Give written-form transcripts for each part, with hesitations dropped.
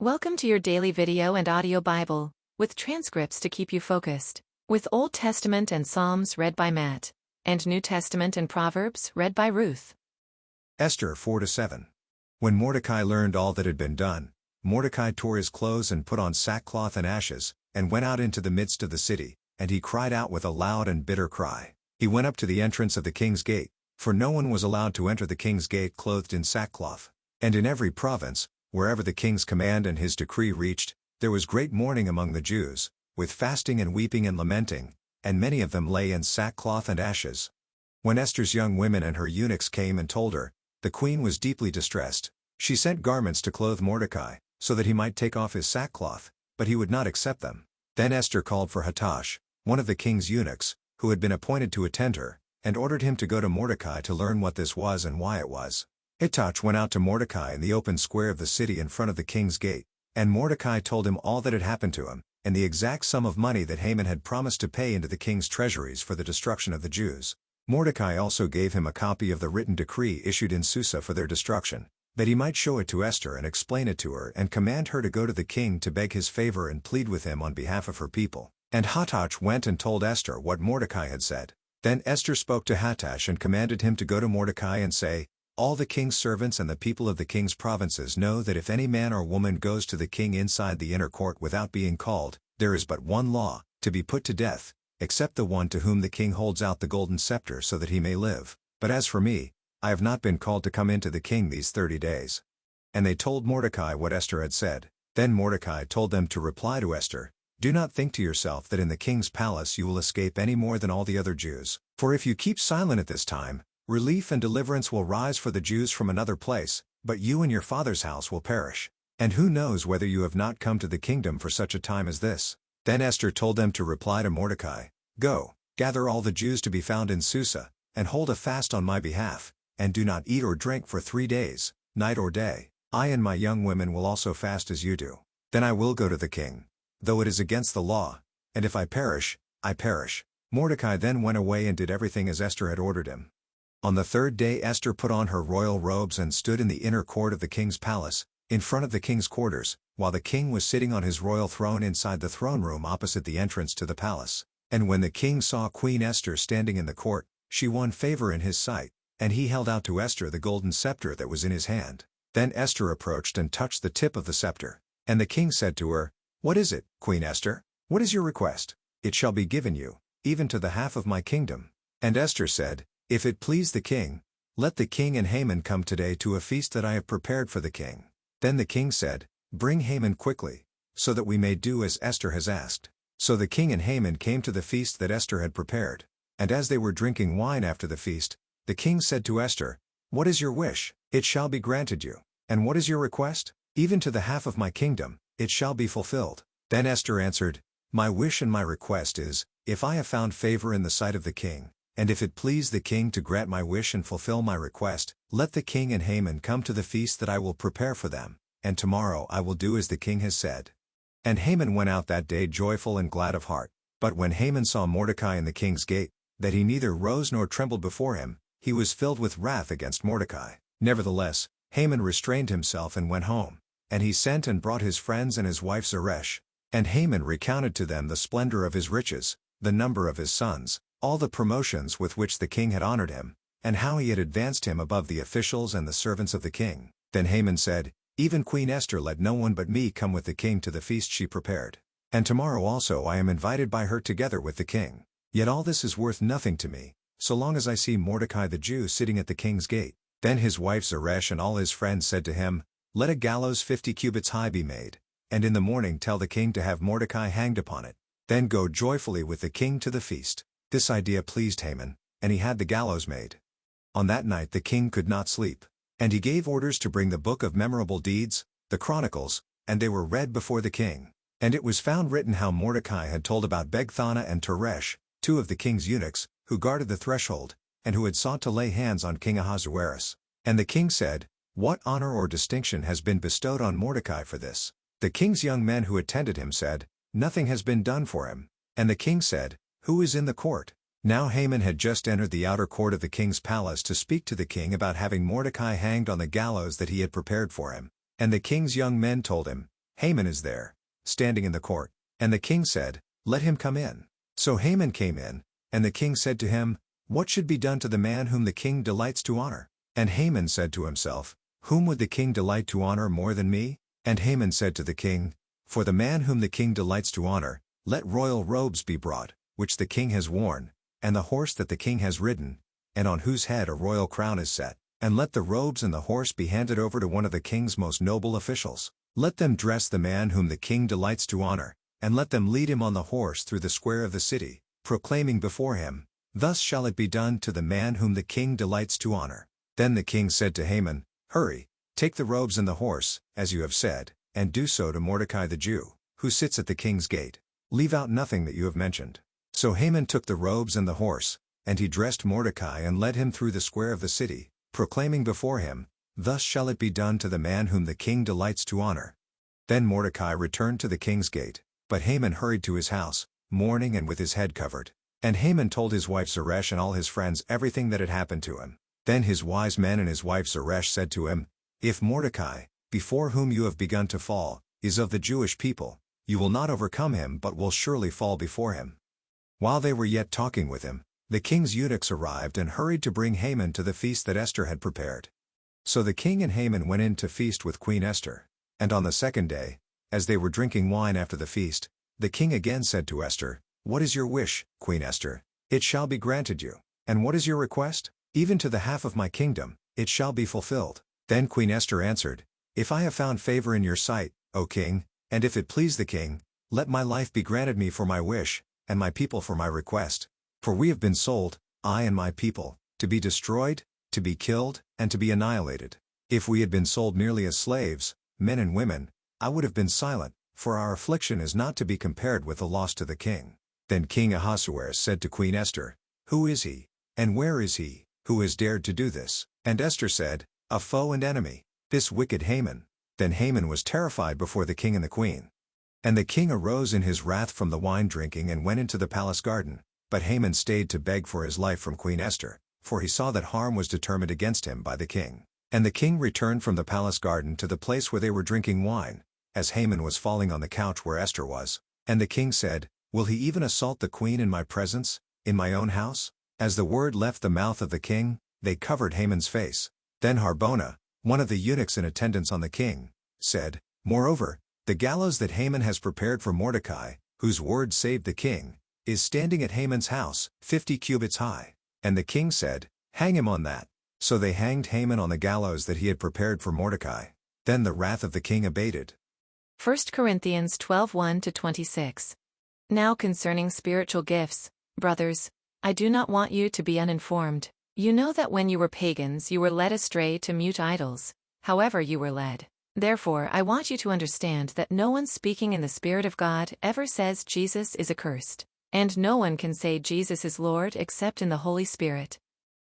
Welcome to your daily video and audio Bible, with transcripts to keep you focused, with Old Testament and Psalms read by Matt, and New Testament and Proverbs read by Ruth. Esther 4-7. When Mordecai learned all that had been done, Mordecai tore his clothes and put on sackcloth and ashes, and went out into the midst of the city, and he cried out with a loud and bitter cry. He went up to the entrance of the king's gate, for no one was allowed to enter the king's gate clothed in sackcloth. And in every province, wherever the king's command and his decree reached, there was great mourning among the Jews, with fasting and weeping and lamenting, and many of them lay in sackcloth and ashes. When Esther's young women and her eunuchs came and told her, the queen was deeply distressed. She sent garments to clothe Mordecai, so that he might take off his sackcloth, but he would not accept them. Then Esther called for Hattash, one of the king's eunuchs, who had been appointed to attend her, and ordered him to go to Mordecai to learn what this was and why it was. Hattash went out to Mordecai in the open square of the city in front of the king's gate, and Mordecai told him all that had happened to him, and the exact sum of money that Haman had promised to pay into the king's treasuries for the destruction of the Jews. Mordecai also gave him a copy of the written decree issued in Susa for their destruction, that he might show it to Esther and explain it to her and command her to go to the king to beg his favor and plead with him on behalf of her people. And Hattash went and told Esther what Mordecai had said. Then Esther spoke to Hattash and commanded him to go to Mordecai and say, "All the king's servants and the people of the king's provinces know that if any man or woman goes to the king inside the inner court without being called, there is but one law, to be put to death, except the one to whom the king holds out the golden scepter so that he may live. But as for me, I have not been called to come in to the king these 30 days. And they told Mordecai what Esther had said. Then Mordecai told them to reply to Esther, "Do not think to yourself that in the king's palace you will escape any more than all the other Jews. For if you keep silent at this time, relief and deliverance will rise for the Jews from another place, but you and your father's house will perish. And who knows whether you have not come to the kingdom for such a time as this?" Then Esther told them to reply to Mordecai, "Go, gather all the Jews to be found in Susa, and hold a fast on my behalf, and do not eat or drink for 3 days, night or day. I and my young women will also fast as you do. Then I will go to the king, though it is against the law, and if I perish, I perish." Mordecai then went away and did everything as Esther had ordered him. On the 3rd day Esther put on her royal robes and stood in the inner court of the king's palace, in front of the king's quarters, while the king was sitting on his royal throne inside the throne room opposite the entrance to the palace. And when the king saw Queen Esther standing in the court, she won favor in his sight, and he held out to Esther the golden scepter that was in his hand. Then Esther approached and touched the tip of the scepter. And the king said to her, "What is it, Queen Esther? What is your request?" "It shall be given you, even to the half of my kingdom." And Esther said, "If it please the king, let the king and Haman come today to a feast that I have prepared for the king." Then the king said, "Bring Haman quickly, so that we may do as Esther has asked." So the king and Haman came to the feast that Esther had prepared. And as they were drinking wine after the feast, the king said to Esther, "What is your wish? It shall be granted you. And what is your request? Even to the half of my kingdom, it shall be fulfilled." Then Esther answered, "My wish and my request is, if I have found favor in the sight of the king, and if it please the king to grant my wish and fulfill my request, let the king and Haman come to the feast that I will prepare for them, and tomorrow I will do as the king has said." And Haman went out that day joyful and glad of heart. But when Haman saw Mordecai in the king's gate, that he neither rose nor trembled before him, he was filled with wrath against Mordecai. Nevertheless, Haman restrained himself and went home, and he sent and brought his friends and his wife Zeresh. And Haman recounted to them the splendor of his riches, the number of his sons, all the promotions with which the king had honored him, and how he had advanced him above the officials and the servants of the king. Then Haman said, "Even Queen Esther let no one but me come with the king to the feast she prepared. And tomorrow also I am invited by her together with the king. Yet all this is worth nothing to me, so long as I see Mordecai the Jew sitting at the king's gate." Then his wife Zeresh and all his friends said to him, "Let a gallows 50 cubits high be made, and in the morning tell the king to have Mordecai hanged upon it. Then go joyfully with the king to the feast." This idea pleased Haman, and he had the gallows made. On that night the king could not sleep. And he gave orders to bring the book of memorable deeds, the Chronicles, and they were read before the king. And it was found written how Mordecai had told about Bigthana and Teresh, 2 of the king's eunuchs, who guarded the threshold, and who had sought to lay hands on King Ahasuerus. And the king said, "What honor or distinction has been bestowed on Mordecai for this?" The king's young men who attended him said, "Nothing has been done for him." And the king said, "Who is in the court?" Now Haman had just entered the outer court of the king's palace to speak to the king about having Mordecai hanged on the gallows that he had prepared for him. And the king's young men told him, Haman is there, standing in the court. And the king said, Let him come in. So Haman came in, and the king said to him, What should be done to the man whom the king delights to honor? And Haman said to himself, Whom would the king delight to honor more than me? And Haman said to the king, For the man whom the king delights to honor, let royal robes be brought, which the king has worn, and the horse that the king has ridden, and on whose head a royal crown is set, and let the robes and the horse be handed over to one of the king's most noble officials. Let them dress the man whom the king delights to honor, and let them lead him on the horse through the square of the city, proclaiming before him, Thus shall it be done to the man whom the king delights to honor. Then the king said to Haman, Hurry, take the robes and the horse, as you have said, and do so to Mordecai the Jew, who sits at the king's gate. Leave out nothing that you have mentioned. So Haman took the robes and the horse, and he dressed Mordecai and led him through the square of the city, proclaiming before him, Thus shall it be done to the man whom the king delights to honor. Then Mordecai returned to the king's gate, but Haman hurried to his house, mourning and with his head covered. And Haman told his wife Zeresh and all his friends everything that had happened to him. Then his wise men and his wife Zeresh said to him, If Mordecai, before whom you have begun to fall, is of the Jewish people, you will not overcome him but will surely fall before him. While they were yet talking with him, the king's eunuchs arrived and hurried to bring Haman to the feast that Esther had prepared. So the king and Haman went in to feast with Queen Esther. And on the second day, as they were drinking wine after the feast, the king again said to Esther, What is your wish, Queen Esther? It shall be granted you. And what is your request? Even to the half of my kingdom, it shall be fulfilled. Then Queen Esther answered, If I have found favor in your sight, O king, and if it please the king, let my life be granted me for my wish, and my people for my request. For we have been sold, I and my people, to be destroyed, to be killed, and to be annihilated. If we had been sold merely as slaves, men and women, I would have been silent, for our affliction is not to be compared with the loss to the king. Then King Ahasuerus said to Queen Esther, Who is he, and where is he, who has dared to do this? And Esther said, A foe and enemy, this wicked Haman. Then Haman was terrified before the king and the queen. And the king arose in his wrath from the wine drinking and went into the palace garden, but Haman stayed to beg for his life from Queen Esther, for he saw that harm was determined against him by the king. And the king returned from the palace garden to the place where they were drinking wine, as Haman was falling on the couch where Esther was. And the king said, Will he even assault the queen in my presence, in my own house? As the word left the mouth of the king, they covered Haman's face. Then Harbona, one of the eunuchs in attendance on the king, said, Moreover, the gallows that Haman has prepared for Mordecai, whose word saved the king, is standing at Haman's house, 50 cubits high. And the king said, Hang him on that. So they hanged Haman on the gallows that he had prepared for Mordecai. Then the wrath of the king abated. 1 Corinthians 12:1-26. Now concerning spiritual gifts, brothers, I do not want you to be uninformed. You know that when you were pagans you were led astray to mute idols, however you were led. Therefore I want you to understand that no one speaking in the Spirit of God ever says Jesus is accursed. And no one can say Jesus is Lord except in the Holy Spirit.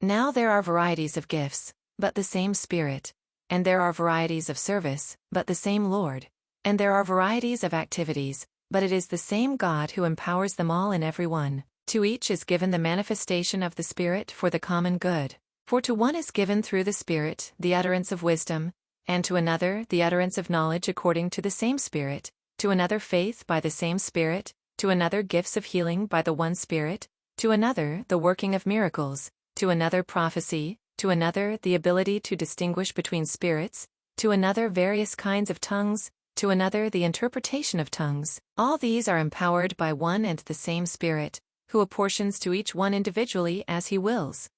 Now there are varieties of gifts, but the same Spirit. And there are varieties of service, but the same Lord. And there are varieties of activities, but it is the same God who empowers them all in every one. To each is given the manifestation of the Spirit for the common good. For to one is given through the Spirit the utterance of wisdom, and to another the utterance of knowledge according to the same Spirit, to another faith by the same Spirit, to another gifts of healing by the one Spirit, to another the working of miracles, to another prophecy, to another the ability to distinguish between spirits, to another various kinds of tongues, to another the interpretation of tongues. All these are empowered by one and the same Spirit, who apportions to each one individually as he wills.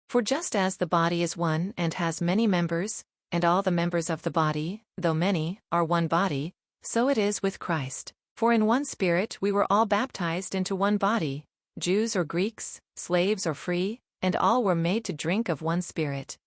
For just as the body is one and has many members, and all the members of the body, though many, are one body, so it is with Christ. For in one Spirit we were all baptized into one body, Jews or Greeks, slaves or free, and all were made to drink of one Spirit.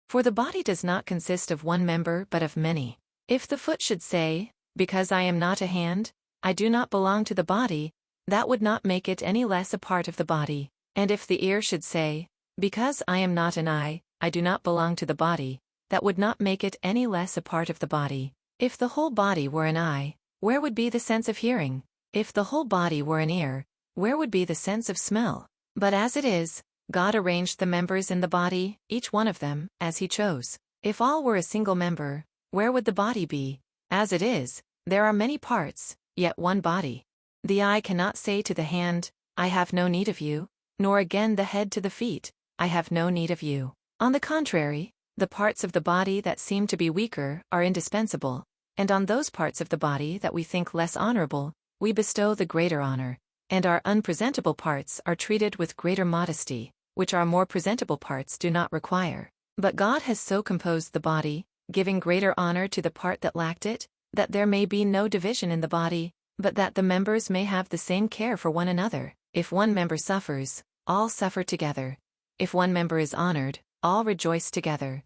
For the body does not consist of one member but of many. If the foot should say, Because I am not a hand, I do not belong to the body, that would not make it any less a part of the body. And if the ear should say, Because I am not an eye, I do not belong to the body, that would not make it any less a part of the body. If the whole body were an eye, where would be the sense of hearing? If the whole body were an ear, where would be the sense of smell? But as it is, God arranged the members in the body, each one of them, as he chose. If all were a single member, where would the body be? As it is, There are many parts, yet one body. The eye cannot say to the hand, I have no need of you, nor again the head to the feet, I have no need of you. On the contrary, the parts of the body that seem to be weaker are indispensable, and on those parts of the body that we think less honorable, we bestow the greater honor, and our unpresentable parts are treated with greater modesty, which our more presentable parts do not require. But God has so composed the body, giving greater honor to the part that lacked it, that there may be no division in the body, but that the members may have the same care for one another. If one member suffers, all suffer together. If one member is honored, all rejoice together.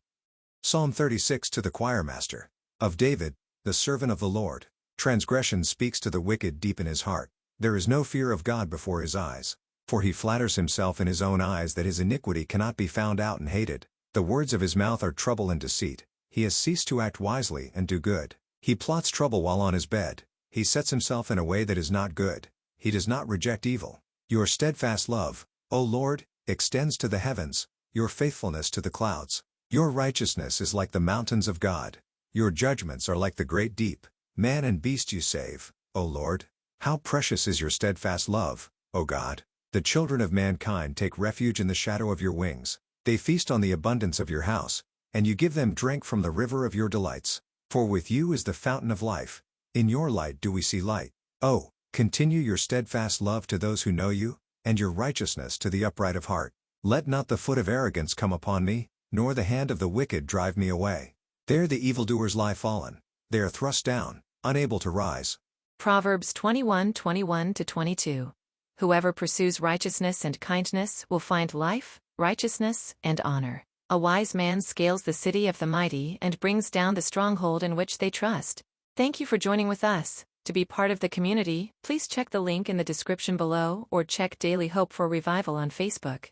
Psalm 36 to the choirmaster. Of David, the servant of the Lord. Transgression speaks to the wicked deep in his heart. There is no fear of God before his eyes. For he flatters himself in his own eyes that his iniquity cannot be found out and hated. The words of his mouth are trouble and deceit. He has ceased to act wisely and do good. He plots trouble while on his bed. He sets himself in a way that is not good. He does not reject evil. Your steadfast love, O Lord, extends to the heavens, your faithfulness to the clouds. Your righteousness is like the mountains of God. Your judgments are like the great deep. Man and beast you save, O Lord. How precious is your steadfast love, O God. The children of mankind take refuge in the shadow of your wings. They feast on the abundance of your house, and you give them drink from the river of your delights. For with you is the fountain of life. In your light do we see light. Oh, continue your steadfast love to those who know you, and your righteousness to the upright of heart. Let not the foot of arrogance come upon me, nor the hand of the wicked drive me away. There the evildoers lie fallen. They are thrust down, unable to rise. Proverbs 21:21-22. Whoever pursues righteousness and kindness will find life, righteousness, and honor. A wise man scales the city of the mighty and brings down the stronghold in which they trust. Thank you for joining with us. To be part of the community, please check the link in the description below or check Daily Hope for Revival on Facebook.